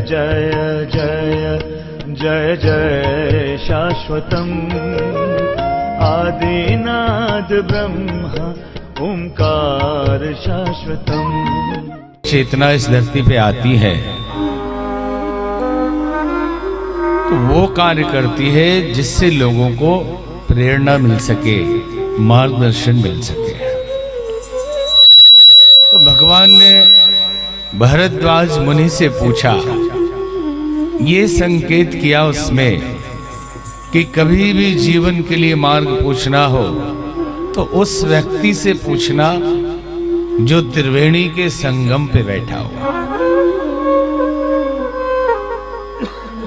जय जय जय जय शाश्वतम् आदिनाद ब्रह्म ओंकार शाश्वतम्। चेतना इस धरती पे आती है तो वो कार्य करती है जिससे लोगों को प्रेरणा मिल सके, मार्गदर्शन मिल सके। तो भगवान ने भरद्वाज मुनि से पूछा, ये संकेत किया उसमें कि कभी भी जीवन के लिए मार्ग पूछना हो तो उस व्यक्ति से पूछना जो त्रिवेणी के संगम पे बैठा हो।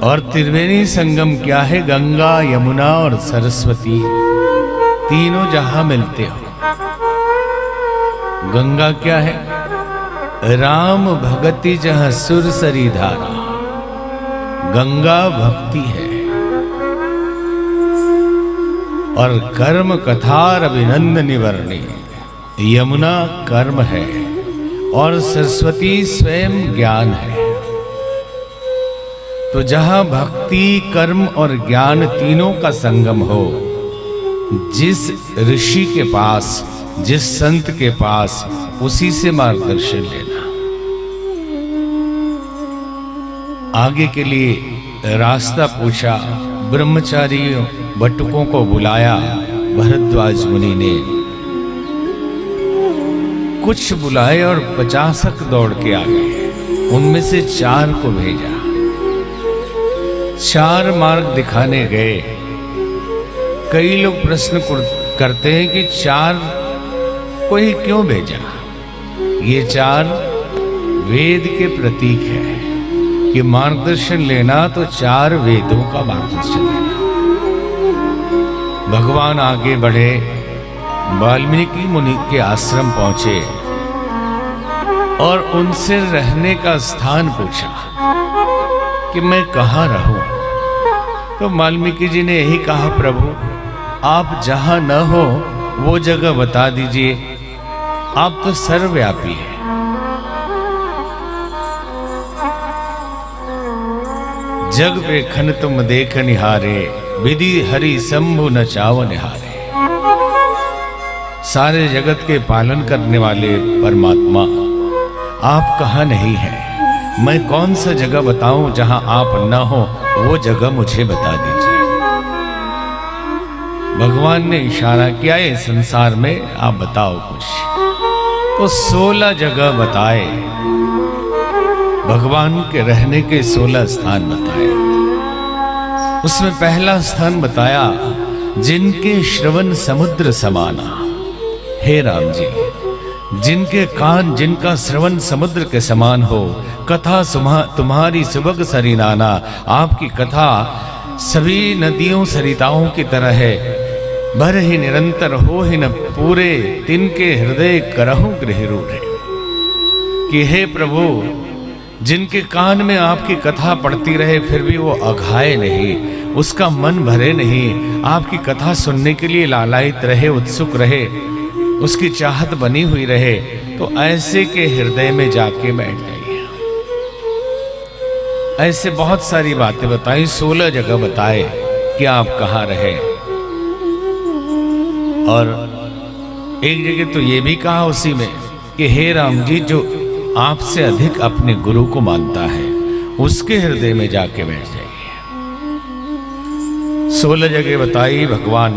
और त्रिवेणी संगम क्या है? गंगा, यमुना और सरस्वती तीनों जहां मिलते हो। गंगा क्या है? राम भगति जहां सुरसरी धारा, गंगा भक्ति है। और कर्म कथार अभिनंदन निवर्णी, यमुना कर्म है और सरस्वती स्वयं ज्ञान है। तो जहां भक्ति, कर्म और ज्ञान तीनों का संगम हो, जिस ऋषि के पास, जिस संत के पास, उसी से मार्गदर्शन लेना। आगे के लिए रास्ता पूछा, ब्रह्मचारियों बटुकों को बुलाया भरद्वाज मुनि ने। कुछ बुलाए और 50 दौड़ के आ गए। उनमें से 4 को भेजा। 4 मार्ग दिखाने गए। कई लोग प्रश्न करते हैं कि 4 को ही क्यों भेजा? ये 4 वेद के प्रतीक है कि मार्गदर्शन लेना तो 4 वेदों का मार्गदर्शन लेना। भगवान आगे बढ़े, वाल्मीकि मुनि के आश्रम पहुंचे और उनसे रहने का स्थान पूछा कि मैं कहाँ रहूं। तो वाल्मीकि जी ने यही कहा, प्रभु आप जहां न हो वो जगह बता दीजिए, आप तो सर्वव्यापी हैं। जग बेखन तुम देख निहारे, विधि हरि शंभु न चाव निहारे। सारे जगत के पालन करने वाले परमात्मा आप कहाँ नहीं हैं? मैं कौन सा जगह बताऊं जहां आप न हो? वो जगह मुझे बता दीजिए। भगवान ने इशारा किया, ये संसार में आप बताओ कुछ। तो 16 जगह बताए। भगवान के रहने के 16 स्थान बताए। उसमें पहला स्थान बताया, जिनके श्रवण समुद्र समाना। हे राम जी, जिनके कान, जिनका श्रवण समुद्र के समान हो, कथा तुम्हारी सुबह सरी नाना। आपकी कथा सभी नदियों सरिताओं की तरह है। भर ही निरंतर हो ही न पूरे, तिनके हृदय करहु गृह रूढ़े। कि हे प्रभु, जिनके कान में आपकी कथा पड़ती रहे फिर भी वो अघाए नहीं, उसका मन भरे नहीं, आपकी कथा सुनने के लिए लालायित रहे, उत्सुक रहे, उसकी चाहत बनी हुई रहे, तो ऐसे के हृदय में जाके बैठ जाइए। ऐसे बहुत सारी बातें बताई, 16 जगह बताए कि आप कहाँ रहे। और एक जगह तो ये भी कहा उसी में कि हे राम जी, जो आपसे अधिक अपने गुरु को मानता है उसके हृदय में जाके बैठ जाइए। 16 जगह बताई भगवान